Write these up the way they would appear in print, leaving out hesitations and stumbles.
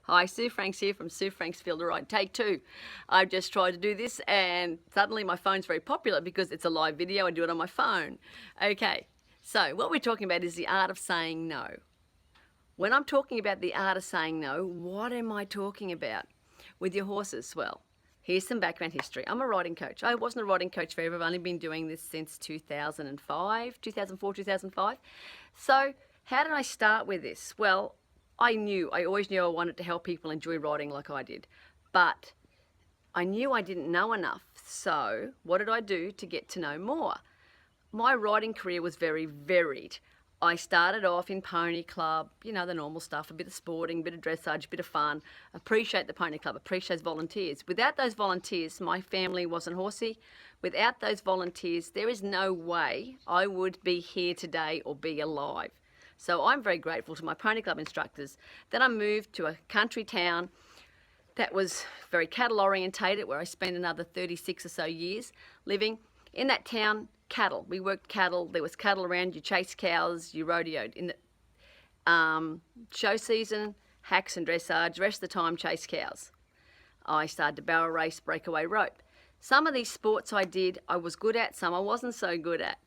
Hi, Sue Franks here from Sue Franks Field to Ride. Take two. I've just tried to do this and suddenly my phone's very popular because it's a live video. I do it on my phone. Okay, so what we're talking about is the art of saying no. When I'm talking about the art of saying no, what am I talking about? With your horses, well, here's some background history. I'm a riding coach. I wasn't a riding coach forever. I've only been doing this since 2004, 2005. So how did I start with this? Well, I always knew I wanted to help people enjoy riding like I did, but I knew I didn't know enough. So what did I do to get to know more? My riding career was very varied. I started off in pony club, you know, the normal stuff, a bit of sporting, a bit of dressage, a bit of fun. Appreciate the pony club, appreciate volunteers. Without those volunteers, my family wasn't horsey. Without those volunteers, there is no way I would be here today or be alive. So I'm very grateful to my pony club instructors. Then I moved to a country town that was very cattle orientated, where I spent another 36 or so years living. In that town, cattle. We worked cattle. There was cattle around. You chased cows. You rodeoed. In the show season, hacks and dressage. The rest of the time, chased cows. I started to barrel race, breakaway rope. Some of these sports I did, I was good at. Some I wasn't so good at.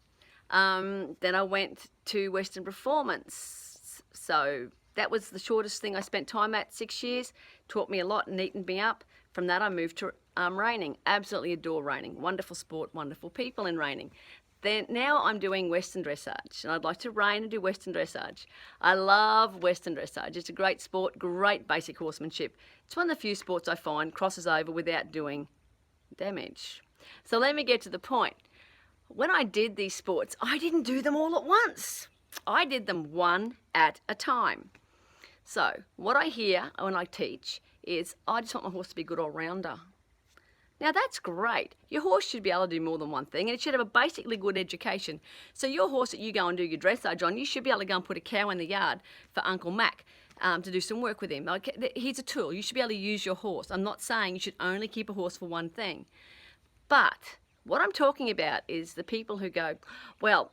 Then I went to Western Performance. So that was the shortest thing I spent time at, 6 years. Taught me a lot and neatened me up. From that I moved to reining. Absolutely adore reining. Wonderful sport, wonderful people in reining. Then now I'm doing Western dressage, and I'd like to rein and do Western dressage. I love Western dressage. It's a great sport, great basic horsemanship. It's one of the few sports I find crosses over without doing damage. So let me get to the point. When I did these sports, I didn't do them all at once. I did them one at a time. So what I hear when I teach is, I just want my horse to be a good all-rounder. Now that's great. Your horse should be able to do more than one thing, and it should have a basically good education. So your horse that you go and do your dressage on, you should be able to go and put a cow in the yard for Uncle Mac to do some work with him. Like, he's a tool. You should be able to use your horse. I'm not saying you should only keep a horse for one thing. But what I'm talking about is the people who go, well,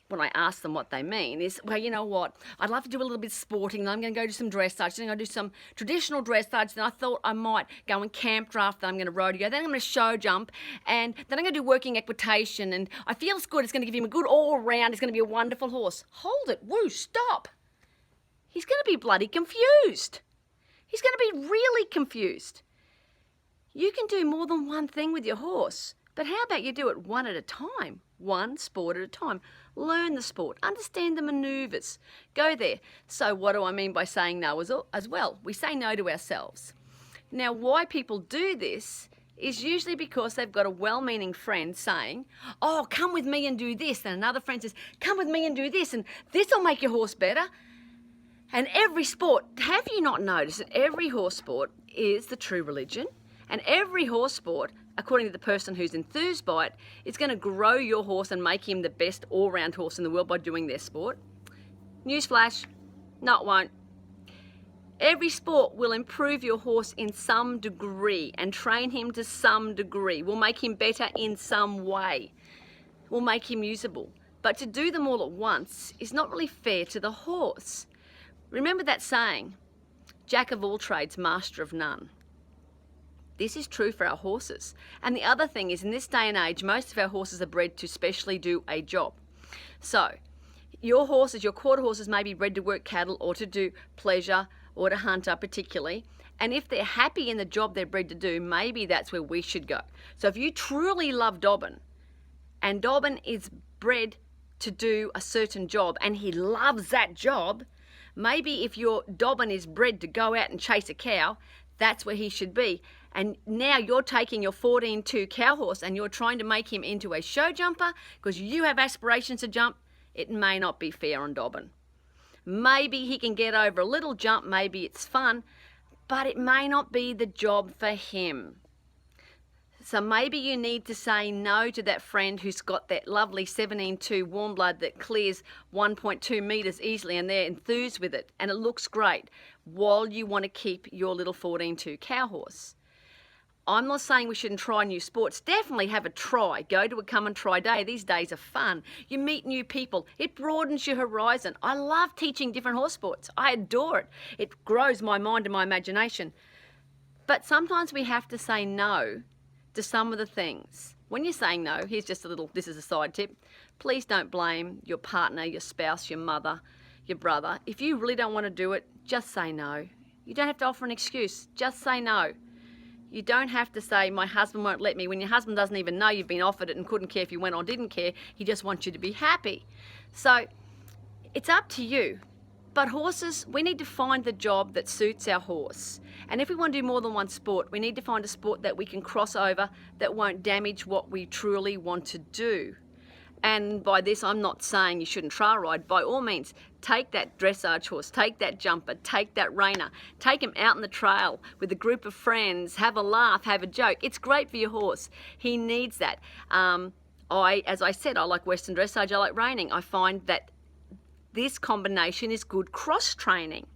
when I ask them what they mean is, well, you know what, I'd love to do a little bit of sporting, then I'm going to go do some dressage, then I'm going to do some traditional dressage, then I thought I might go and camp draft, then I'm going to rodeo, then I'm going to show jump, and then I'm going to do working equitation, and I feel it's good, it's going to give him a good all-round, it's going to be a wonderful horse. Hold it, woo, stop. He's going to be bloody confused. He's going to be really confused. You can do more than one thing with your horse. But how about you do it one at a time, one sport at a time. Learn the sport, understand the manoeuvres, go there. So what do I mean by saying no as well? We say no to ourselves. Now, why people do this is usually because they've got a well-meaning friend saying, oh, come with me and do this. And another friend says, come with me and do this, and this will make your horse better. And every sport, have you not noticed that every horse sport is the true religion? And every horse sport, according to the person who's enthused by it, is going to grow your horse and make him the best all-round horse in the world by doing their sport. Newsflash, no, it won't. Every sport will improve your horse in some degree and train him to some degree, will make him better in some way, will make him usable. But to do them all at once is not really fair to the horse. Remember that saying, Jack of all trades, master of none. This is true for our horses. And the other thing is, in this day and age, most of our horses are bred to specially do a job. So your horses, your quarter horses may be bred to work cattle or to do pleasure or to hunter particularly. And if they're happy in the job they're bred to do, maybe that's where we should go. So if you truly love Dobbin, and Dobbin is bred to do a certain job and he loves that job, maybe if your Dobbin is bred to go out and chase a cow, that's where he should be. And now you're taking your 14-2 cow horse and you're trying to make him into a show jumper because you have aspirations to jump. It may not be fair on Dobbin. Maybe he can get over a little jump, maybe it's fun, but it may not be the job for him. So maybe you need to say no to that friend who's got that lovely 17-2 warm blood that clears 1.2 metres easily and they're enthused with it and it looks great while you want to keep your little 14-2 cow horse. I'm not saying we shouldn't try new sports. Definitely have a try. Go to a come and try day. These days are fun. You meet new people. It broadens your horizon. I love teaching different horse sports. I adore it. It grows my mind and my imagination. But sometimes we have to say no to some of the things. When you're saying no, here's just this is a side tip. Please don't blame your partner, your spouse, your mother, your brother. If you really don't want to do it, just say no. You don't have to offer an excuse. Just say no. You don't have to say, my husband won't let me, when your husband doesn't even know you've been offered it and couldn't care if you went or didn't care. He just wants you to be happy. So it's up to you. But horses, we need to find the job that suits our horse. And if we want to do more than one sport, we need to find a sport that we can cross over that won't damage what we truly want to do. And by this, I'm not saying you shouldn't trial ride. By all means, take that dressage horse, take that jumper, take that reiner, take him out in the trail with a group of friends, have a laugh, have a joke. It's great for your horse. He needs that. As I said, I like Western dressage, I like reining. I find that this combination is good cross training.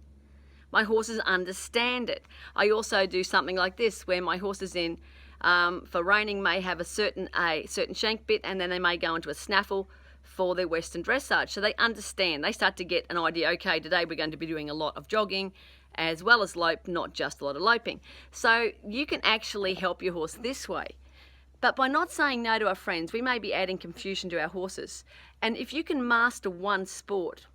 My horses understand it. I also do something like this where my horses for reining may have a certain shank bit, and then they may go into a snaffle for their Western dressage. So they understand. They start to get an idea, okay, today we're going to be doing a lot of jogging as well as lope, not just a lot of loping. So you can actually help your horse this way. But by not saying no to our friends, we may be adding confusion to our horses. And if you can master one sport,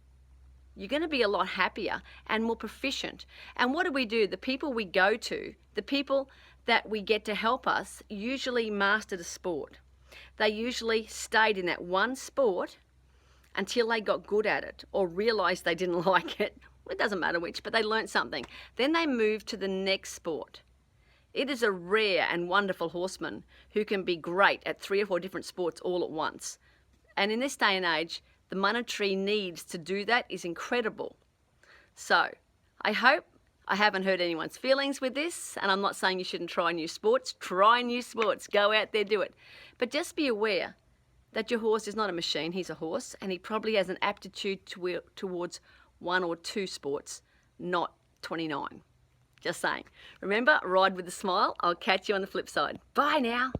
you're going to be a lot happier and more proficient. And what do? The people we go to, the people that we get to help us, usually mastered a sport. They usually stayed in that one sport until they got good at it or realized they didn't like it. It doesn't matter which, but they learned something. Then they moved to the next sport. It is a rare and wonderful horseman who can be great at 3 or 4 different sports all at once. And in this day and age, the monetary needs to do that is incredible. So I hope I haven't hurt anyone's feelings with this, and I'm not saying you shouldn't try new sports. Try new sports. Go out there, do it. But just be aware that your horse is not a machine. He's a horse, and he probably has an aptitude towards 1 or 2 sports, not 29. Just saying. Remember, ride with a smile. I'll catch you on the flip side. Bye now.